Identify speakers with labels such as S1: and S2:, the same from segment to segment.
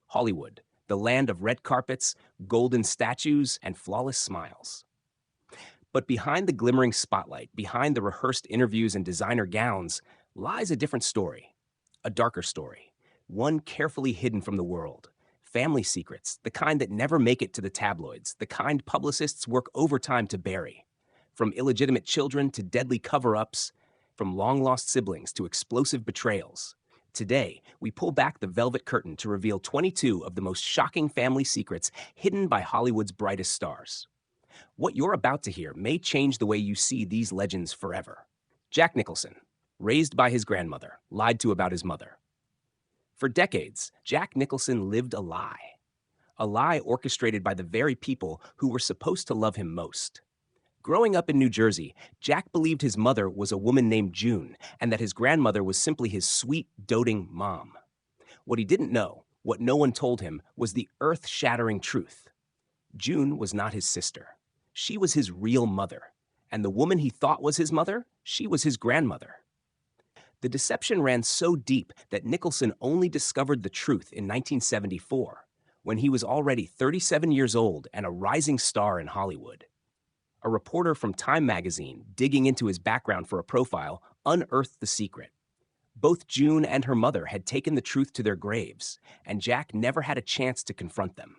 S1: Hollywood, the land of red carpets, golden statues, and flawless smiles. But behind the glimmering spotlight, behind the rehearsed interviews and designer gowns, lies a different story, a darker story, one carefully hidden from the world. Family secrets, the kind that never make it to the tabloids, the kind publicists work overtime to bury. From illegitimate children to deadly cover-ups, from long-lost siblings to explosive betrayals. Today, we pull back the velvet curtain to reveal 22 of the most shocking family secrets hidden by Hollywood's brightest stars. What you're about to hear may change the way you see these legends forever. Jack Nicholson, raised by his grandmother, lied to about his mother. For decades, Jack Nicholson lived a lie orchestrated by the very people who were supposed to love him most. Growing up in New Jersey, Jack believed his mother was a woman named June and that his grandmother was simply his sweet, doting mom. What he didn't know, what no one told him, was the earth-shattering truth. June was not his sister. She was his real mother, and the woman he thought was his mother, she was his grandmother. The deception ran so deep that Nicholson only discovered the truth in 1974, when he was already 37 years old and a rising star in Hollywood. A reporter from Time magazine, digging into his background for a profile, unearthed the secret. Both June and her mother had taken the truth to their graves, and Jack never had a chance to confront them.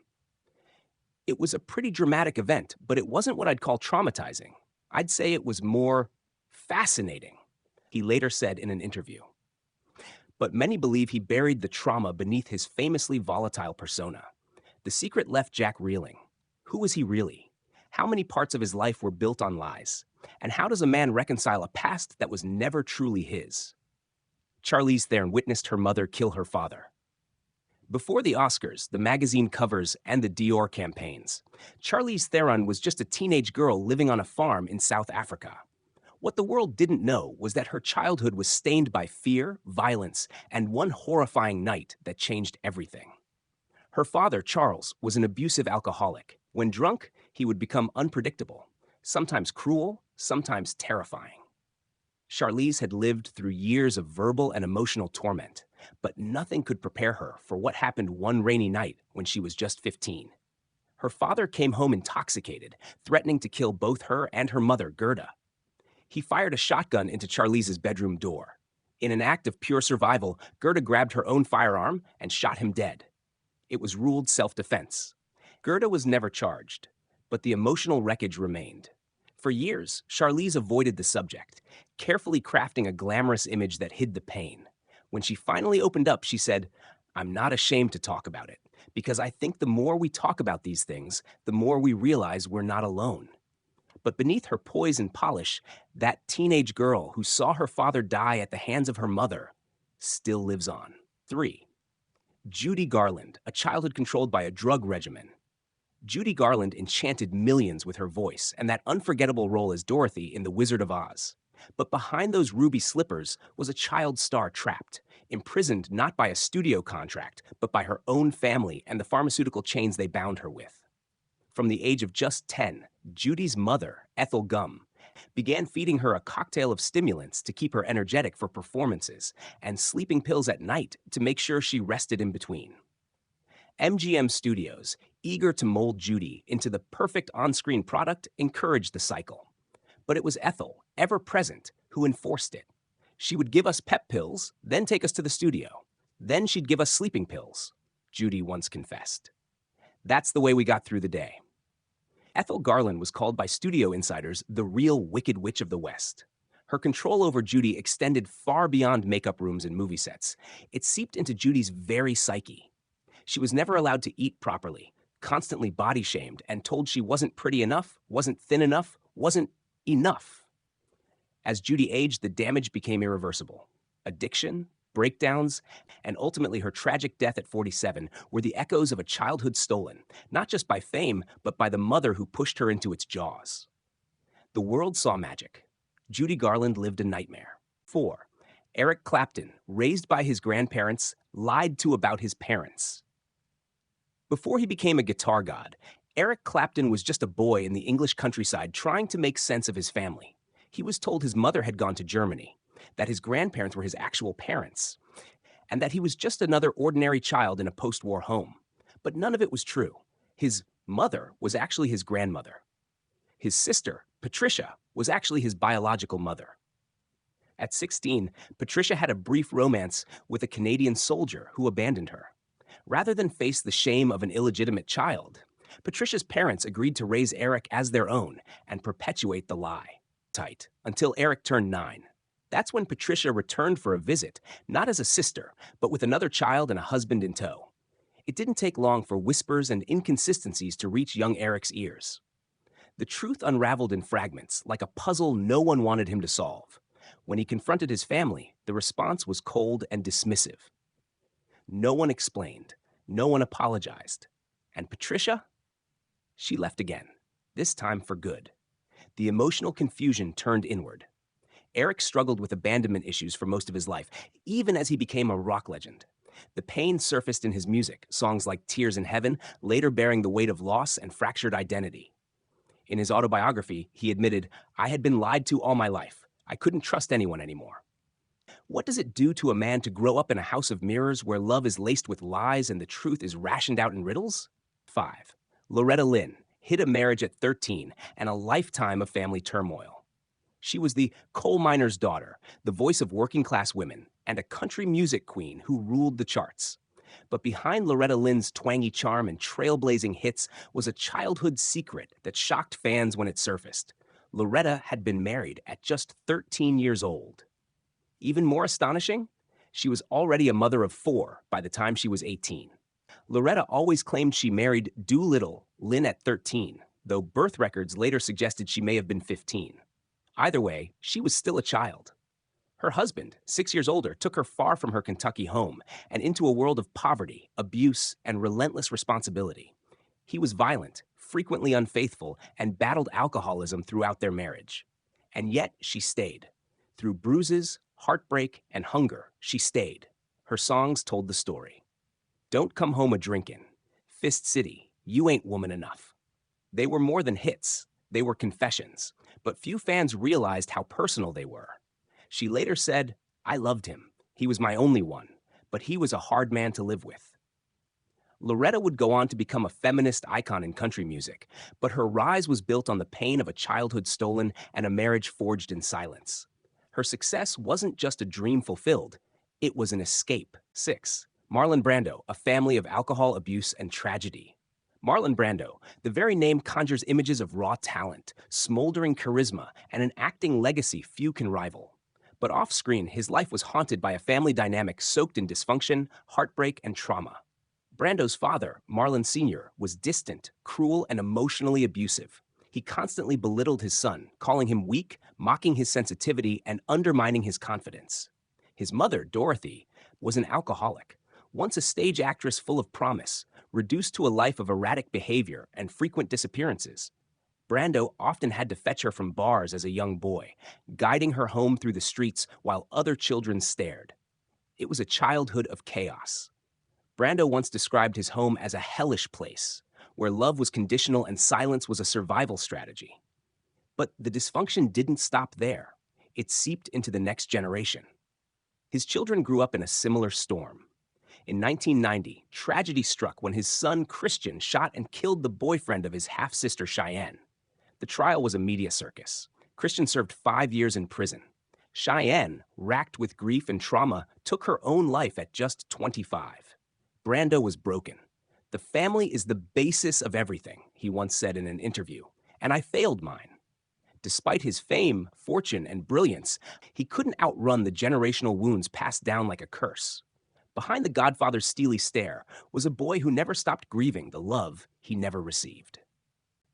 S1: It was a pretty dramatic event, but it wasn't what I'd call traumatizing. I'd say it was more fascinating, he later said in an interview. But many believe he buried the trauma beneath his famously volatile persona. The secret left Jack reeling. Who was he really? How many parts of his life were built on lies? And how does a man reconcile a past that was never truly his? Charlize Theron witnessed her mother kill her father. Before the Oscars, the magazine covers, and the Dior campaigns, Charlize Theron was just a teenage girl living on a farm in South Africa. What the world didn't know was that her childhood was stained by fear, violence, and one horrifying night that changed everything. Her father, Charles, was an abusive alcoholic. When drunk, he would become unpredictable, sometimes cruel, sometimes terrifying. Charlize had lived through years of verbal and emotional torment, but nothing could prepare her for what happened one rainy night when she was just 15. Her father came home intoxicated, threatening to kill both her and her mother, Gerda. He fired a shotgun into Charlize's bedroom door. In an act of pure survival, Gerda grabbed her own firearm and shot him dead. It was ruled self-defense. Gerda was never charged, but the emotional wreckage remained. For years, Charlize avoided the subject, carefully crafting a glamorous image that hid the pain. When she finally opened up, she said, "I'm not ashamed to talk about it, because I think the more we talk about these things, the more we realize we're not alone." But beneath her poise and polish, that teenage girl who saw her father die at the hands of her mother still lives on. 3. Judy Garland, a childhood controlled by a drug regimen. Judy Garland enchanted millions with her voice and that unforgettable role as Dorothy in The Wizard of Oz. But behind those ruby slippers was a child star trapped, imprisoned not by a studio contract, but by her own family and the pharmaceutical chains they bound her with. From the age of just 10, Judy's mother, Ethel Gum, began feeding her a cocktail of stimulants to keep her energetic for performances and sleeping pills at night to make sure she rested in between. MGM Studios, eager to mold Judy into the perfect on-screen product, encouraged the cycle. But it was Ethel, ever present, who enforced it. She would give us pep pills, then take us to the studio. Then she'd give us sleeping pills, Judy once confessed. That's the way we got through the day. Ethel Garland was called by studio insiders the real Wicked Witch of the West. Her control over Judy extended far beyond makeup rooms and movie sets. It seeped into Judy's very psyche. She was never allowed to eat properly, constantly body-shamed, and told she wasn't pretty enough, wasn't thin enough, wasn't enough. As Judy aged, the damage became irreversible. Addiction, breakdowns, and ultimately her tragic death at 47 were the echoes of a childhood stolen, not just by fame, but by the mother who pushed her into its jaws. The world saw magic. Judy Garland lived a nightmare. 4. Eric Clapton, raised by his grandparents, lied to about his parents. Before he became a guitar god, Eric Clapton was just a boy in the English countryside trying to make sense of his family. He was told his mother had gone to Germany, that his grandparents were his actual parents, and that he was just another ordinary child in a post-war home. But none of it was true. His mother was actually his grandmother. His sister, Patricia, was actually his biological mother. At 16, Patricia had a brief romance with a Canadian soldier who abandoned her. Rather than face the shame of an illegitimate child, Patricia's parents agreed to raise Eric as their own and perpetuate the lie. Tight, until Eric turned 9. That's when Patricia returned for a visit, not as a sister, but with another child and a husband in tow. It didn't take long for whispers and inconsistencies to reach young Eric's ears. The truth unraveled in fragments, like a puzzle no one wanted him to solve. When he confronted his family, the response was cold and dismissive. No one explained. No one apologized. And Patricia? She left again, this time for good. The emotional confusion turned inward. Eric struggled with abandonment issues for most of his life, even as he became a rock legend. The pain surfaced in his music, songs like Tears in Heaven, later bearing the weight of loss and fractured identity. In his autobiography, he admitted, "I had been lied to all my life. I couldn't trust anyone anymore." What does it do to a man to grow up in a house of mirrors where love is laced with lies and the truth is rationed out in riddles? 5. Loretta Lynn hid a marriage at 13 and a lifetime of family turmoil. She was the coal miner's daughter, the voice of working-class women, and a country music queen who ruled the charts. But behind Loretta Lynn's twangy charm and trailblazing hits was a childhood secret that shocked fans when it surfaced. Loretta had been married at just 13 years old. Even more astonishing, she was already a mother of 4 by the time she was 18. Loretta always claimed she married Doolittle Lynn at 13, though birth records later suggested she may have been 15. Either way, she was still a child. Her husband, 6 years older, took her far from her Kentucky home and into a world of poverty, abuse, and relentless responsibility. He was violent, frequently unfaithful, and battled alcoholism throughout their marriage. And yet she stayed. Through bruises, heartbreak, and hunger, she stayed. Her songs told the story. Don't Come Home a Drinkin', Fist City, You Ain't Woman Enough. They were more than hits. They were confessions, but few fans realized how personal they were. She later said, "I loved him. He was my only one, but he was a hard man to live with." Loretta would go on to become a feminist icon in country music, but her rise was built on the pain of a childhood stolen and a marriage forged in silence. Her success wasn't just a dream fulfilled, it was an escape. 6. Marlon Brando, A Family of Alcohol, Abuse, and Tragedy. Marlon Brando, the very name conjures images of raw talent, smoldering charisma, and an acting legacy few can rival. But off-screen, his life was haunted by a family dynamic soaked in dysfunction, heartbreak, and trauma. Brando's father, Marlon Sr., was distant, cruel, and emotionally abusive. He constantly belittled his son, calling him weak, mocking his sensitivity, and undermining his confidence. His mother, Dorothy, was an alcoholic, once a stage actress full of promise, reduced to a life of erratic behavior and frequent disappearances. Brando often had to fetch her from bars as a young boy, guiding her home through the streets while other children stared. It was a childhood of chaos. Brando once described his home as a hellish place, where love was conditional and silence was a survival strategy. But the dysfunction didn't stop there. It seeped into the next generation. His children grew up in a similar storm. In 1990, tragedy struck when his son Christian shot and killed the boyfriend of his half-sister Cheyenne. The trial was a media circus. Christian served 5 years in prison. Cheyenne, racked with grief and trauma, took her own life at just 25. Brando was broken. "The family is the basis of everything," he once said in an interview, "and I failed mine." Despite his fame, fortune, and brilliance, he couldn't outrun the generational wounds passed down like a curse. Behind the Godfather's steely stare was a boy who never stopped grieving the love he never received.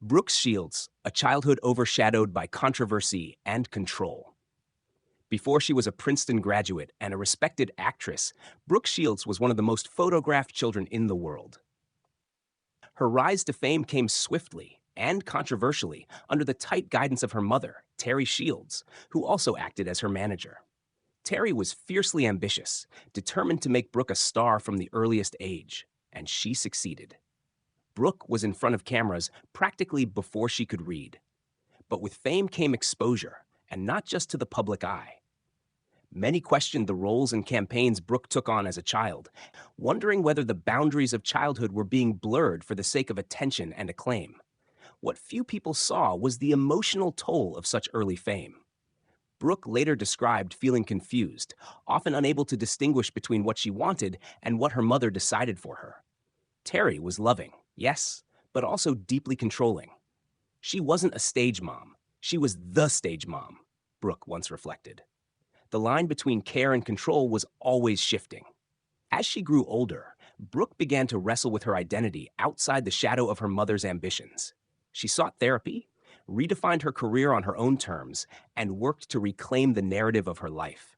S1: Brooke Shields, a childhood overshadowed by controversy and control. Before she was a Princeton graduate and a respected actress, Brooke Shields was one of the most photographed children in the world. Her rise to fame came swiftly and controversially under the tight guidance of her mother, Terry Shields, who also acted as her manager. Terry was fiercely ambitious, determined to make Brooke a star from the earliest age, and she succeeded. Brooke was in front of cameras practically before she could read. But with fame came exposure, and not just to the public eye. Many questioned the roles and campaigns Brooke took on as a child, wondering whether the boundaries of childhood were being blurred for the sake of attention and acclaim. What few people saw was the emotional toll of such early fame. Brooke later described feeling confused, often unable to distinguish between what she wanted and what her mother decided for her. Terry was loving, yes, but also deeply controlling. She wasn't a stage mom. She was the stage mom, Brooke once reflected. The line between care and control was always shifting. As she grew older, Brooke began to wrestle with her identity outside the shadow of her mother's ambitions. She sought therapy, redefined her career on her own terms, and worked to reclaim the narrative of her life.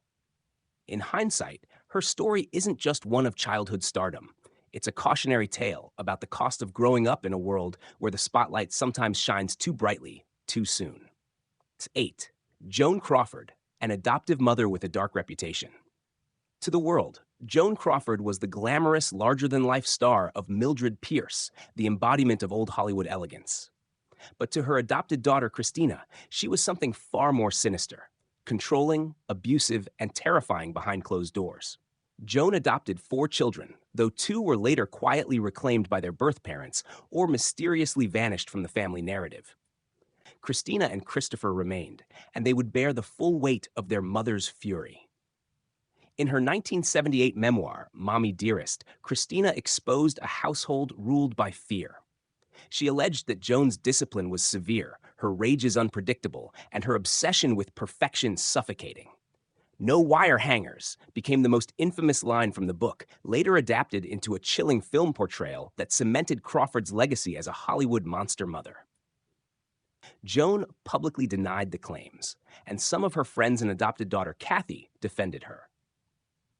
S1: In hindsight, her story isn't just one of childhood stardom. It's a cautionary tale about the cost of growing up in a world where the spotlight sometimes shines too brightly, too soon. 8. Joan Crawford, an adoptive mother with a dark reputation. To the world, Joan Crawford was the glamorous, larger-than-life star of Mildred Pierce, the embodiment of old Hollywood elegance. But to her adopted daughter, Christina, she was something far more sinister, controlling, abusive, and terrifying behind closed doors. Joan adopted 4 children, though 2 were later quietly reclaimed by their birth parents or mysteriously vanished from the family narrative. Christina and Christopher remained, and they would bear the full weight of their mother's fury. In her 1978 memoir, Mommy Dearest, Christina exposed a household ruled by fear. She alleged that Joan's discipline was severe, her rages unpredictable, and her obsession with perfection suffocating. "No wire hangers" became the most infamous line from the book, later adapted into a chilling film portrayal that cemented Crawford's legacy as a Hollywood monster mother. Joan publicly denied the claims, and some of her friends and adopted daughter Kathy defended her.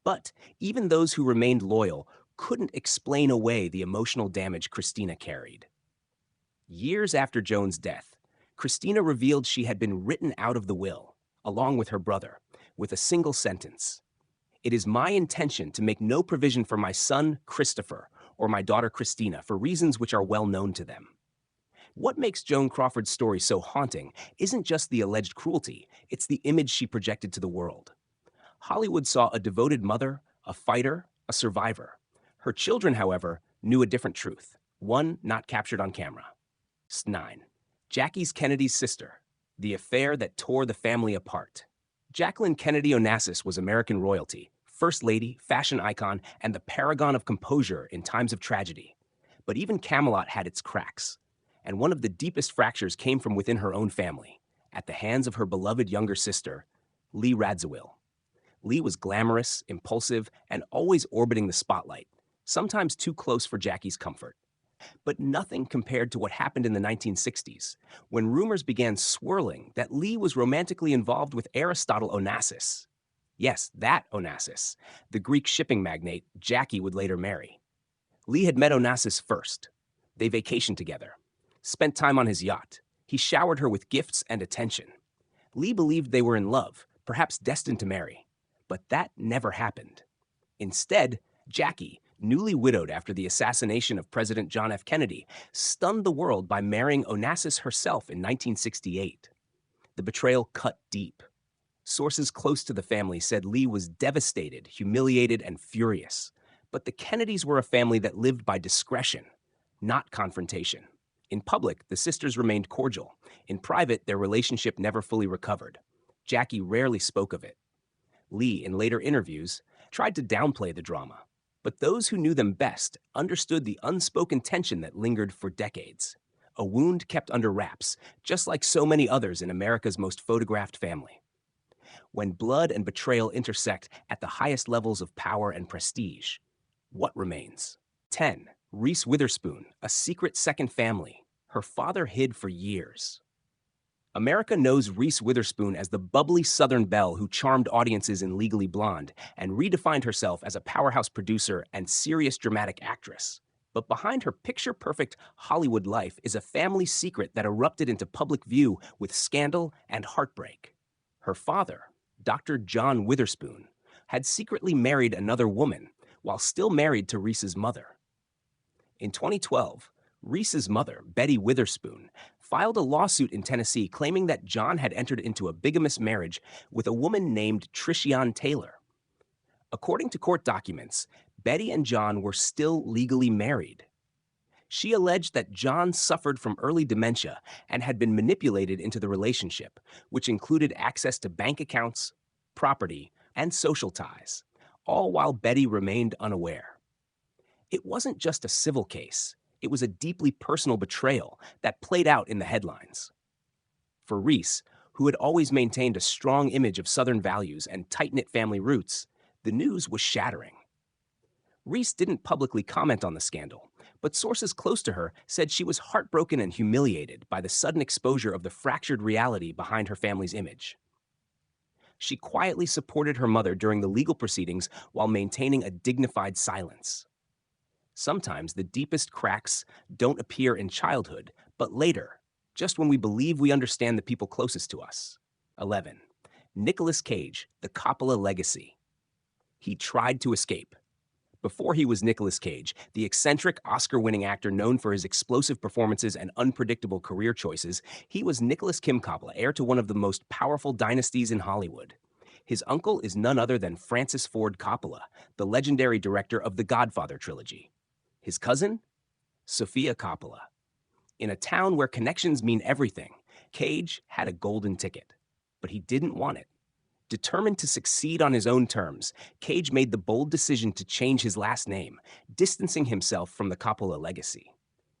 S1: But even those who remained loyal couldn't explain away the emotional damage Christina carried. Years after Joan's death, Christina revealed she had been written out of the will, along with her brother, with a single sentence: "It is my intention to make no provision for my son, Christopher, or my daughter, Christina, for reasons which are well known to them." What makes Joan Crawford's story so haunting isn't just the alleged cruelty, it's the image she projected to the world. Hollywood saw a devoted mother, a fighter, a survivor. Her children, however, knew a different truth, one not captured on camera. 9. Jackie Kennedy's sister, the affair that tore the family apart. Jacqueline Kennedy Onassis was American royalty, first lady, fashion icon, and the paragon of composure in times of tragedy. But even Camelot had its cracks, and one of the deepest fractures came from within her own family, at the hands of her beloved younger sister, Lee Radziwill. Lee was glamorous, impulsive, and always orbiting the spotlight, sometimes too close for Jackie's comfort. But nothing compared to what happened in the 1960s, when rumors began swirling that Lee was romantically involved with Aristotle Onassis. Yes, that Onassis, the Greek shipping magnate Jackie would later marry. Lee had met Onassis first. They vacationed together, spent time on his yacht. He showered her with gifts and attention. Lee believed they were in love, perhaps destined to marry. But that never happened. Instead, Jackie, newly widowed after the assassination of President John F. Kennedy, stunned the world by marrying Onassis herself in 1968. The betrayal cut deep. Sources close to the family said Lee was devastated, humiliated, and furious. But the Kennedys were a family that lived by discretion, not confrontation. In public, the sisters remained cordial. In private, their relationship never fully recovered. Jackie rarely spoke of it. Lee, in later interviews, tried to downplay the drama. But those who knew them best understood the unspoken tension that lingered for decades. A wound kept under wraps, just like so many others in America's most photographed family. When blood and betrayal intersect at the highest levels of power and prestige, what remains? 10. Reese Witherspoon, a secret second family. Her father hid for years. America knows Reese Witherspoon as the bubbly Southern belle who charmed audiences in Legally Blonde and redefined herself as a powerhouse producer and serious dramatic actress. But behind her picture-perfect Hollywood life is a family secret that erupted into public view with scandal and heartbreak. Her father, Dr. John Witherspoon, had secretly married another woman while still married to Reese's mother. In 2012, Reese's mother, Betty Witherspoon, filed a lawsuit in Tennessee claiming that John had entered into a bigamous marriage with a woman named Trishian Taylor. According to court documents, Betty and John were still legally married. She alleged that John suffered from early dementia and had been manipulated into the relationship, which included access to bank accounts, property, and social ties, all while Betty remained unaware. It wasn't just a civil case, it was a deeply personal betrayal that played out in the headlines. For Reese, who had always maintained a strong image of Southern values and tight-knit family roots, the news was shattering. Reese didn't publicly comment on the scandal, but sources close to her said she was heartbroken and humiliated by the sudden exposure of the fractured reality behind her family's image. She quietly supported her mother during the legal proceedings while maintaining a dignified silence. Sometimes the deepest cracks don't appear in childhood, but later, just when we believe we understand the people closest to us. 11. Nicolas Cage, the Coppola legacy. He tried to escape. Before he was Nicolas Cage, the eccentric Oscar-winning actor known for his explosive performances and unpredictable career choices, he was Nicholas Kim Coppola, heir to one of the most powerful dynasties in Hollywood. His uncle is none other than Francis Ford Coppola, the legendary director of the Godfather trilogy. His cousin? Sofia Coppola. In a town where connections mean everything, Cage had a golden ticket, but he didn't want it. Determined to succeed on his own terms, Cage made the bold decision to change his last name, distancing himself from the Coppola legacy.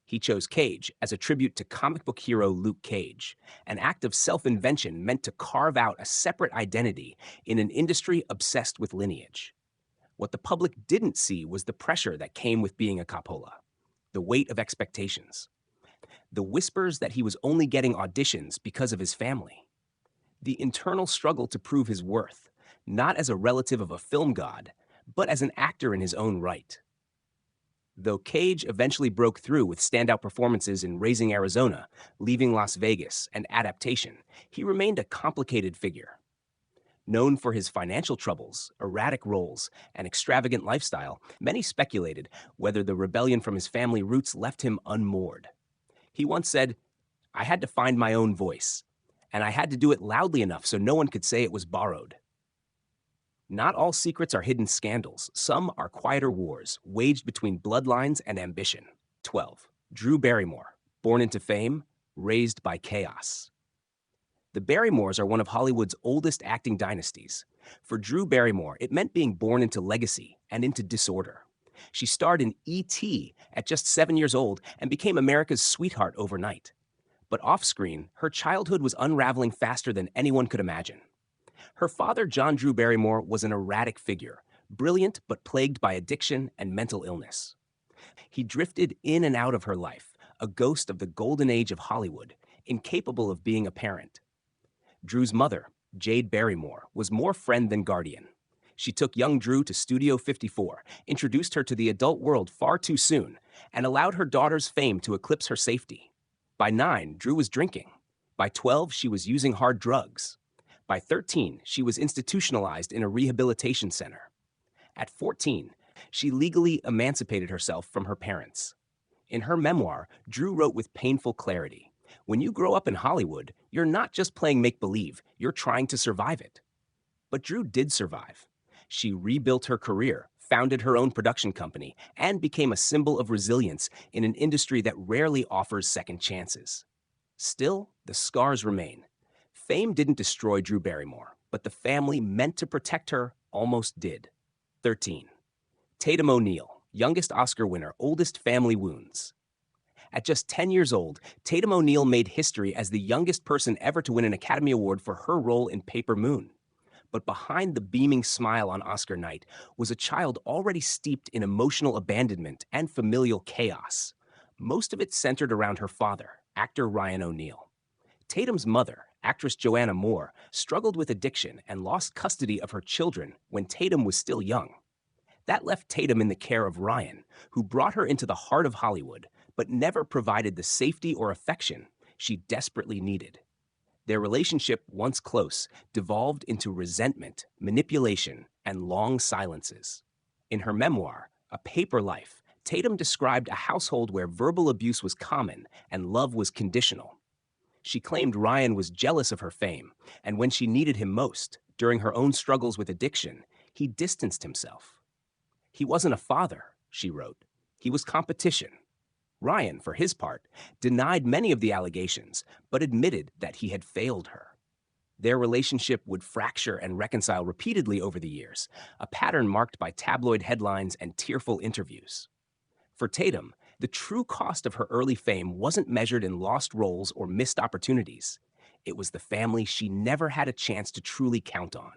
S1: He chose Cage as a tribute to comic book hero Luke Cage, an act of self-invention meant to carve out a separate identity in an industry obsessed with lineage. What the public didn't see was the pressure that came with being a Coppola, the weight of expectations, the whispers that he was only getting auditions because of his family, the internal struggle to prove his worth, not as a relative of a film god, but as an actor in his own right. Though Cage eventually broke through with standout performances in Raising Arizona, Leaving Las Vegas, and Adaptation, he remained a complicated figure. Known for his financial troubles, erratic roles, and extravagant lifestyle, many speculated whether the rebellion from his family roots left him unmoored. He once said, "I had to find my own voice, and I had to do it loudly enough so no one could say it was borrowed." Not all secrets are hidden scandals. Some are quieter wars, waged between bloodlines and ambition. 12. Drew Barrymore, born into fame, raised by chaos. The Barrymores are one of Hollywood's oldest acting dynasties. For Drew Barrymore, it meant being born into legacy and into disorder. She starred in E.T. at just 7 years old and became America's sweetheart overnight. But off-screen, her childhood was unraveling faster than anyone could imagine. Her father, John Drew Barrymore, was an erratic figure, brilliant but plagued by addiction and mental illness. He drifted in and out of her life, a ghost of the golden age of Hollywood, incapable of being a parent. Drew's mother, Jade Barrymore, was more friend than guardian. She took young Drew to Studio 54, introduced her to the adult world far too soon, and allowed her daughter's fame to eclipse her safety. By 9, Drew was drinking. By 12, she was using hard drugs. By 13, she was institutionalized in a rehabilitation center. At 14, she legally emancipated herself from her parents. In her memoir, Drew wrote with painful clarity, "When you grow up in Hollywood, you're not just playing make-believe, you're trying to survive it." But Drew did survive. She rebuilt her career, founded her own production company, and became a symbol of resilience in an industry that rarely offers second chances. Still, the scars remain. Fame didn't destroy Drew Barrymore, but the family meant to protect her almost did. 13. Tatum ONeal, youngest Oscar winner, oldest family wounds. At just 10 years old, Tatum ONeal made history as the youngest person ever to win an Academy Award for her role in Paper Moon. But behind the beaming smile on Oscar night was a child already steeped in emotional abandonment and familial chaos. Most of it centered around her father, actor Ryan O'Neal. Tatum's mother, actress Joanna Moore, struggled with addiction and lost custody of her children when Tatum was still young. That left Tatum in the care of Ryan, who brought her into the heart of Hollywood, but never provided the safety or affection she desperately needed. Their relationship, once close, devolved into resentment, manipulation, and long silences. In her memoir, A Paper Life, Tatum described a household where verbal abuse was common and love was conditional. She claimed Ryan was jealous of her fame, and when she needed him most, during her own struggles with addiction, he distanced himself. He wasn't a father, she wrote. He was competition. Ryan, for his part, denied many of the allegations, but admitted that he had failed her. Their relationship would fracture and reconcile repeatedly over the years, a pattern marked by tabloid headlines and tearful interviews. For Tatum, the true cost of her early fame wasn't measured in lost roles or missed opportunities. It was the family she never had a chance to truly count on.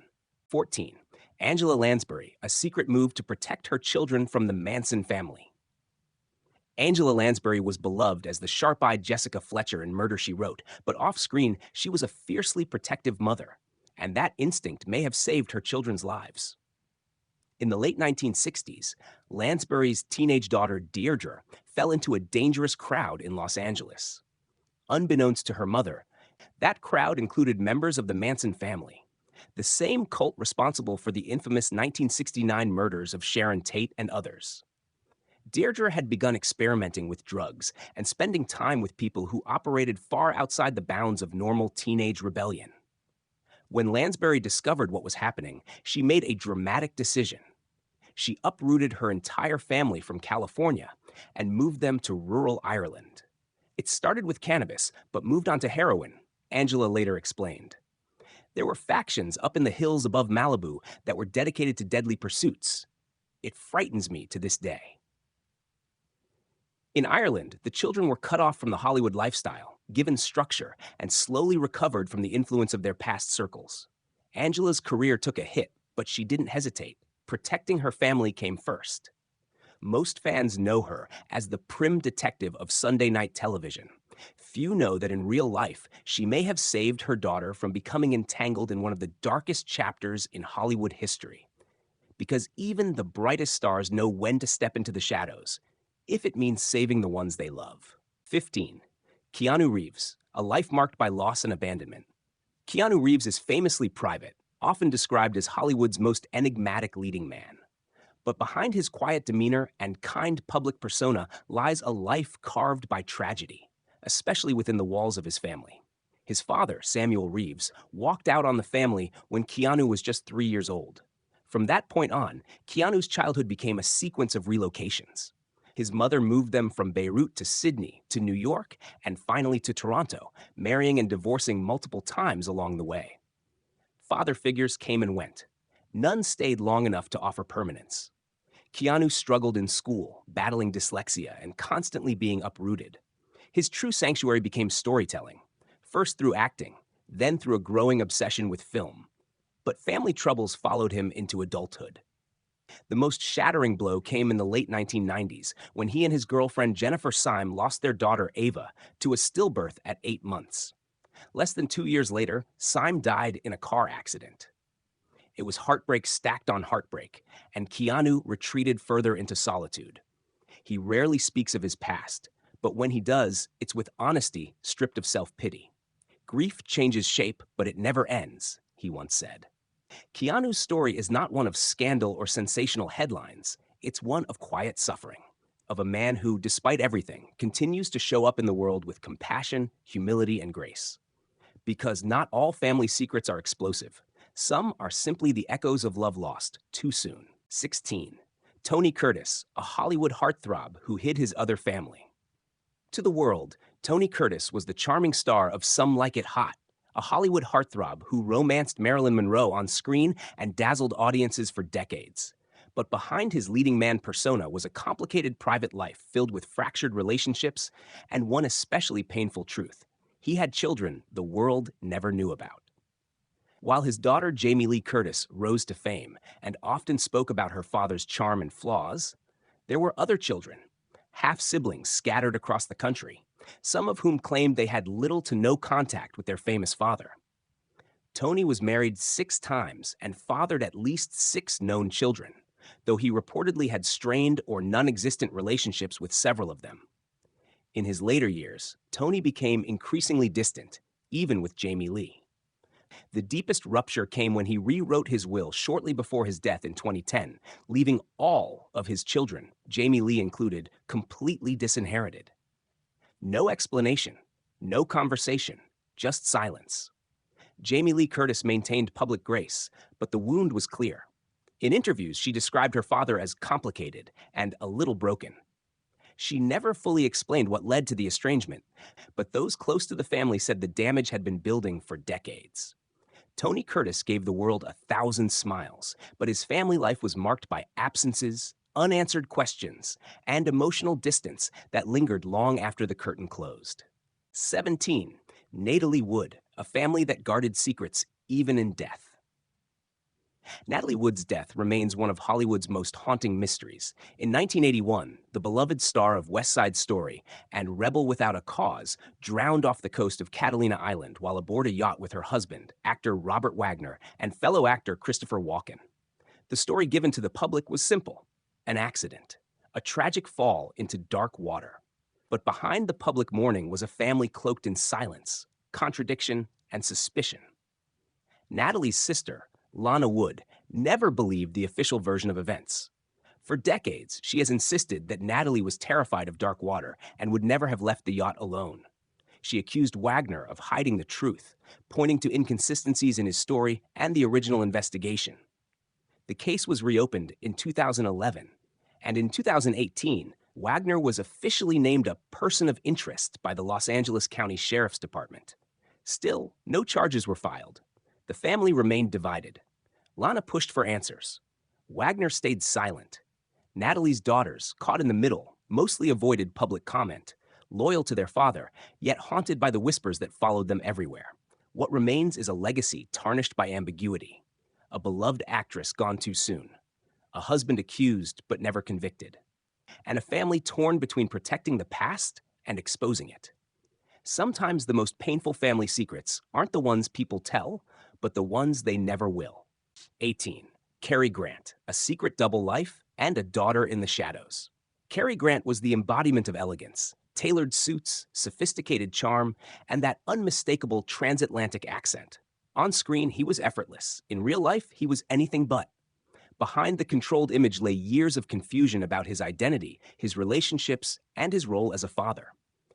S1: 14. Angela Lansbury, a secret move to protect her children from the Manson family. Angela Lansbury was beloved as the sharp-eyed Jessica Fletcher in Murder, She Wrote, but off-screen, she was a fiercely protective mother, and that instinct may have saved her children's lives. In the late 1960s, Lansbury's teenage daughter Deirdre fell into a dangerous crowd in Los Angeles. Unbeknownst to her mother, that crowd included members of the Manson family, the same cult responsible for the infamous 1969 murders of Sharon Tate and others. Deirdre had begun experimenting with drugs and spending time with people who operated far outside the bounds of normal teenage rebellion. When Lansbury discovered what was happening, she made a dramatic decision. She uprooted her entire family from California and moved them to rural Ireland. It started with cannabis, but moved on to heroin, Angela later explained. There were factions up in the hills above Malibu that were dedicated to deadly pursuits. It frightens me to this day. In Ireland, the children were cut off from the Hollywood lifestyle, given structure, and slowly recovered from the influence of their past circles. Angela's career took a hit, but she didn't hesitate. Protecting her family came first. Most fans know her as the prim detective of Sunday night television. Few know that in real life, she may have saved her daughter from becoming entangled in one of the darkest chapters in Hollywood history. Because even the brightest stars know when to step into the shadows, if it means saving the ones they love. 15. Keanu Reeves, a life marked by loss and abandonment. Keanu Reeves is famously private, often described as Hollywood's most enigmatic leading man. But behind his quiet demeanor and kind public persona lies a life carved by tragedy, especially within the walls of his family. His father, Samuel Reeves, walked out on the family when Keanu was just 3 years old. From that point on, Keanu's childhood became a sequence of relocations. His mother moved them from Beirut to Sydney, to New York, and finally to Toronto, marrying and divorcing multiple times along the way. Father figures came and went. None stayed long enough to offer permanence. Keanu struggled in school, battling dyslexia and constantly being uprooted. His true sanctuary became storytelling, first through acting, then through a growing obsession with film. But family troubles followed him into adulthood. The most shattering blow came in the late 1990s when he and his girlfriend Jennifer Syme lost their daughter Ava to a stillbirth at 8 months. Less than 2 years later, Syme died in a car accident. It was heartbreak stacked on heartbreak, and Keanu retreated further into solitude. He rarely speaks of his past, but when he does, it's with honesty stripped of self-pity. Grief changes shape, but it never ends, he once said. Keanu's story is not one of scandal or sensational headlines. It's one of quiet suffering, of a man who, despite everything, continues to show up in the world with compassion, humility, and grace. Because not all family secrets are explosive. Some are simply the echoes of love lost too soon. 16. Tony Curtis, a Hollywood heartthrob who hid his other family. To the world, Tony Curtis was the charming star of Some Like It Hot, a Hollywood heartthrob who romanced Marilyn Monroe on screen and dazzled audiences for decades. But behind his leading man persona was a complicated private life filled with fractured relationships and one especially painful truth. He had children the world never knew about. While his daughter Jamie Lee Curtis rose to fame and often spoke about her father's charm and flaws, there were other children, half-siblings scattered across the country, some of whom claimed they had little to no contact with their famous father. Tony was married 6 times and fathered at least 6 known children, though he reportedly had strained or non-existent relationships with several of them. In his later years, Tony became increasingly distant, even with Jamie Lee. The deepest rupture came when he rewrote his will shortly before his death in 2010, leaving all of his children, Jamie Lee included, completely disinherited. No explanation, no conversation, just silence. Jamie Lee Curtis maintained public grace, but the wound was clear. In interviews, she described her father as complicated and a little broken. She never fully explained what led to the estrangement, but those close to the family said the damage had been building for decades. Tony Curtis gave the world 1,000 smiles, but his family life was marked by absences, unanswered questions, and emotional distance that lingered long after the curtain closed. 17. Natalie Wood, a family that guarded secrets even in death. Natalie Wood's death remains one of Hollywood's most haunting mysteries. In 1981, the beloved star of West Side Story and Rebel Without a Cause drowned off the coast of Catalina Island while aboard a yacht with her husband, actor Robert Wagner, and fellow actor Christopher Walken. The story given to the public was simple: an accident, a tragic fall into dark water. But behind the public mourning was a family cloaked in silence, contradiction, and suspicion. Natalie's sister, Lana Wood, never believed the official version of events. For decades, she has insisted that Natalie was terrified of dark water and would never have left the yacht alone. She accused Wagner of hiding the truth, pointing to inconsistencies in his story and the original investigation. The case was reopened in 2011, and in 2018, Wagner was officially named a person of interest by the Los Angeles County Sheriff's Department. Still, no charges were filed. The family remained divided. Lana pushed for answers. Wagner stayed silent. Natalie's daughters, caught in the middle, mostly avoided public comment, loyal to their father, yet haunted by the whispers that followed them everywhere. What remains is a legacy tarnished by ambiguity. A beloved actress gone too soon. A husband accused but never convicted. And a family torn between protecting the past and exposing it. Sometimes the most painful family secrets aren't the ones people tell, but the ones they never will. 18. Carrie Grant, a secret double life and a daughter in the shadows. Carrie Grant was the embodiment of elegance, tailored suits, sophisticated charm, and that unmistakable transatlantic accent. On screen, he was effortless. In real life, he was anything but. Behind the controlled image lay years of confusion about his identity, his relationships, and his role as a father.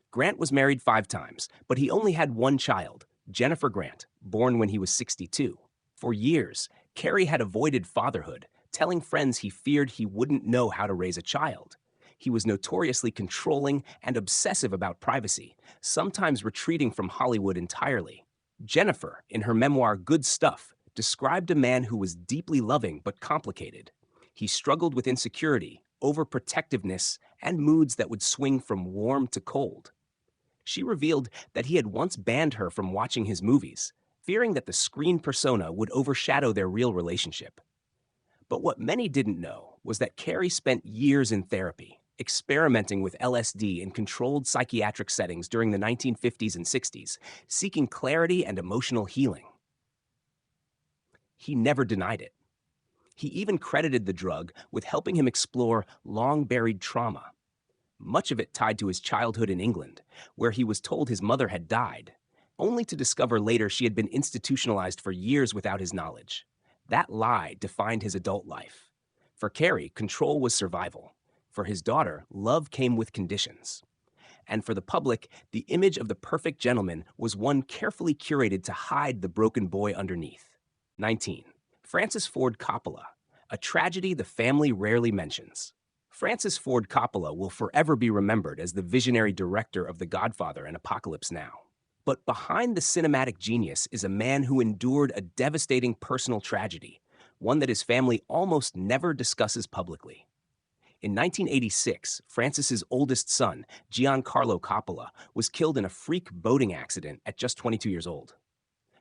S1: Grant was married 5 times, but he only had one child, Jennifer Grant, born when he was 62. For years, Carrie had avoided fatherhood, telling friends he feared he wouldn't know how to raise a child. He was notoriously controlling and obsessive about privacy, sometimes retreating from Hollywood entirely. Jennifer, in her memoir Good Stuff, described a man who was deeply loving but complicated. He struggled with insecurity, overprotectiveness, and moods that would swing from warm to cold. She revealed that he had once banned her from watching his movies, fearing that the screen persona would overshadow their real relationship. But what many didn't know was that Carrie spent years in therapy, experimenting with LSD in controlled psychiatric settings during the 1950s and 60s, seeking clarity and emotional healing. He never denied it. He even credited the drug with helping him explore long-buried trauma, much of it tied to his childhood in England, where he was told his mother had died, only to discover later she had been institutionalized for years without his knowledge. That lie defined his adult life. For Carrie, control was survival. For his daughter, love came with conditions. And for the public, the image of the perfect gentleman was one carefully curated to hide the broken boy underneath. 19. Francis Ford Coppola, a tragedy the family rarely mentions. Francis Ford Coppola will forever be remembered as the visionary director of The Godfather and Apocalypse Now. But behind the cinematic genius is a man who endured a devastating personal tragedy, one that his family almost never discusses publicly. In 1986, Francis's oldest son, Giancarlo Coppola, was killed in a freak boating accident at just 22 years old.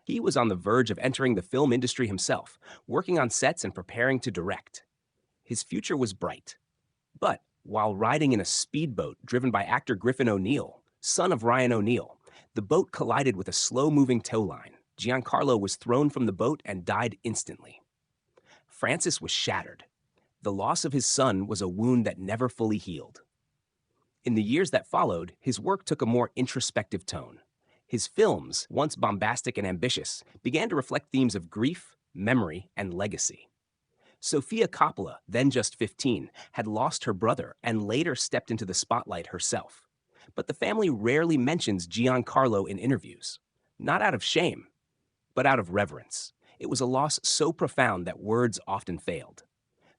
S1: He was on the verge of entering the film industry himself, working on sets and preparing to direct. His future was bright. But while riding in a speedboat driven by actor Griffin O'Neill, son of Ryan O'Neill, the boat collided with a slow-moving tow line. Giancarlo was thrown from the boat and died instantly. Francis was shattered. The loss of his son was a wound that never fully healed. In the years that followed, his work took a more introspective tone. His films, once bombastic and ambitious, began to reflect themes of grief, memory, and legacy. Sofia Coppola, then just 15, had lost her brother and later stepped into the spotlight herself. But the family rarely mentions Gian Carlo in interviews. Not out of shame, but out of reverence. It was a loss so profound that words often failed.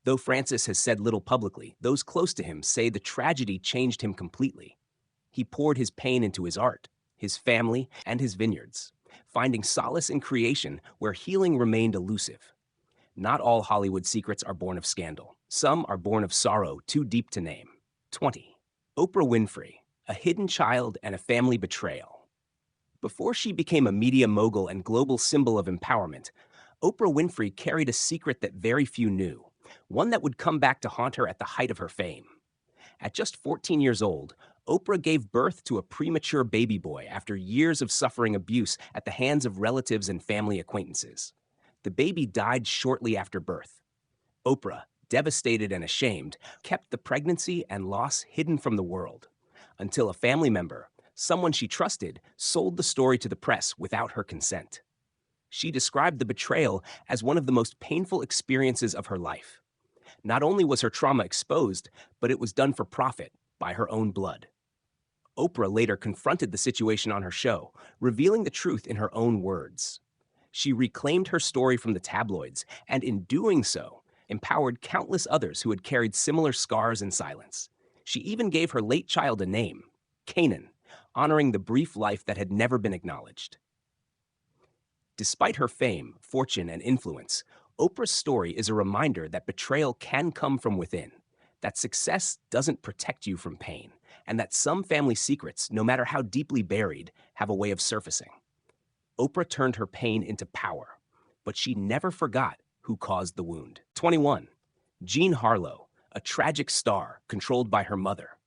S1: Though Francis has said little publicly, those close to him say the tragedy changed him completely. He poured his pain into his art, his family, and his vineyards, finding solace in creation where healing remained elusive. Not all Hollywood secrets are born of scandal. Some are born of sorrow too deep to name. 20. Oprah Winfrey, a hidden child and a family betrayal. Before she became a media mogul and global symbol of empowerment, Oprah Winfrey carried a secret that very few knew, one that would come back to haunt her at the height of her fame. At just 14 years old, Oprah gave birth to a premature baby boy after years of suffering abuse at the hands of relatives and family acquaintances. The baby died shortly after birth. Oprah, devastated and ashamed, kept the pregnancy and loss hidden from the world, until a family member, someone she trusted, sold the story to the press without her consent. She described the betrayal as one of the most painful experiences of her life. Not only was her trauma exposed, but it was done for profit, by her own blood. Oprah later confronted the situation on her show, revealing the truth in her own words. She reclaimed her story from the tabloids, and in doing so, empowered countless others who had carried similar scars in silence. She even gave her late child a name, Canaan, honoring the brief life that had never been acknowledged. Despite her fame, fortune, and influence, Oprah's story is a reminder that betrayal can come from within, that success doesn't protect you from pain, and that some family secrets, no matter how deeply buried, have a way of surfacing. Oprah turned her pain into power, but she never forgot who caused the wound. 21. Jean Harlo, a tragic star controlled by her mother.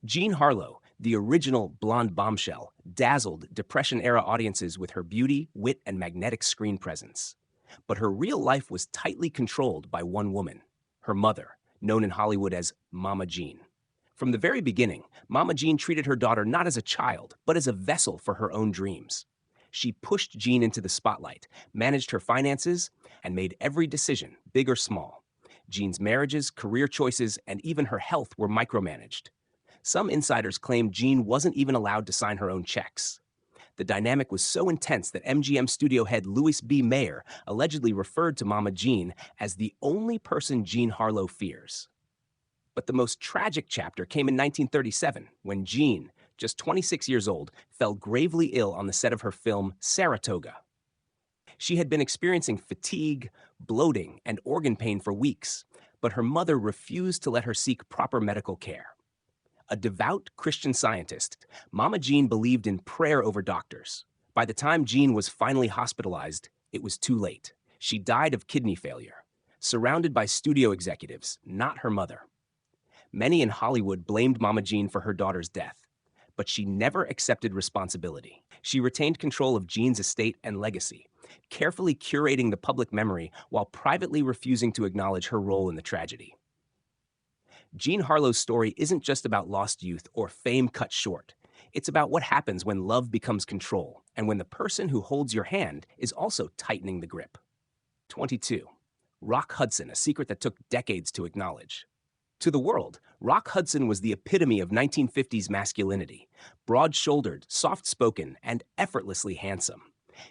S1: Jean Harlo, the original blonde bombshell, dazzled Depression-era audiences with her beauty, wit, and magnetic screen presence. But her real life was tightly controlled by one woman, her mother, known in Hollywood as Mama Jean. From the very beginning, Mama Jean treated her daughter not as a child, but as a vessel for her own dreams. She pushed Jean into the spotlight, managed her finances, and made every decision, big or small. Jean's marriages, career choices, and even her health were micromanaged. Some insiders claim Jean wasn't even allowed to sign her own checks. The dynamic was so intense that MGM studio head Louis B. Mayer allegedly referred to Mama Jean as the only person Jean Harlo fears. But the most tragic chapter came in 1937, when Jean, just 26 years old, fell gravely ill on the set of her film Saratoga. She had been experiencing fatigue, bloating, and organ pain for weeks, but her mother refused to let her seek proper medical care. A devout Christian Scientist, Mama Jean believed in prayer over doctors. By the time Jean was finally hospitalized, it was too late. She died of kidney failure, surrounded by studio executives, not her mother. Many in Hollywood blamed Mama Jean for her daughter's death, but she never accepted responsibility. She retained control of Jean's estate and legacy, carefully curating the public memory while privately refusing to acknowledge her role in the tragedy. Jean Harlo's story isn't just about lost youth or fame cut short. It's about what happens when love becomes control, and when the person who holds your hand is also tightening the grip. 22. Rock Hudson, a secret that took decades to acknowledge. To the world, Rock Hudson was the epitome of 1950s masculinity, broad-shouldered, soft-spoken, and effortlessly handsome.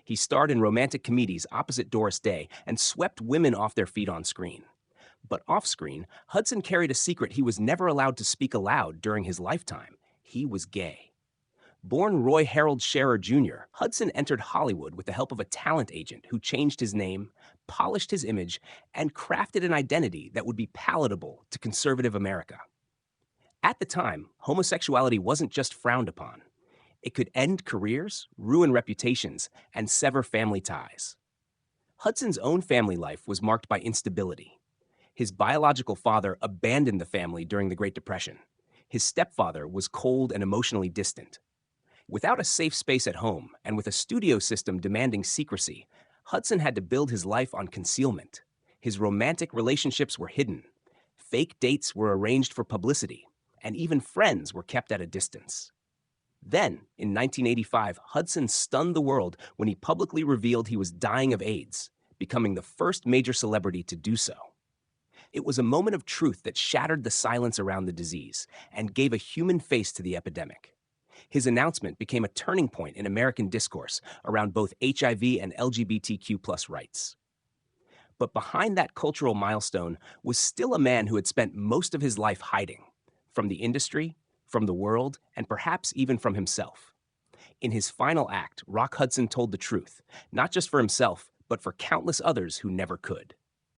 S1: He starred in romantic comedies opposite Doris Day and swept women off their feet on screen. But off-screen, Hudson carried a secret he was never allowed to speak aloud during his lifetime. He was gay. Born Roy Harold Scherer Jr., Hudson entered Hollywood with the help of a talent agent who changed his name, polished his image, and crafted an identity that would be palatable to conservative America. At the time, homosexuality wasn't just frowned upon. It could end careers, ruin reputations, and sever family ties. Hudson's own family life was marked by instability. His biological father abandoned the family during the Great Depression. His stepfather was cold and emotionally distant. Without a safe space at home, and with a studio system demanding secrecy, Hudson had to build his life on concealment. His romantic relationships were hidden. Fake dates were arranged for publicity, and even friends were kept at a distance. Then, in 1985, Hudson stunned the world when he publicly revealed he was dying of AIDS, becoming the first major celebrity to do so. It was a moment of truth that shattered the silence around the disease and gave a human face to the epidemic. His announcement became a turning point in American discourse around both HIV and LGBTQ+ rights. But behind that cultural milestone was still a man who had spent most of his life hiding from the industry, from the world, and perhaps even from himself. In his final act, Rock Hudson told the truth, not just for himself, but for countless others who never could.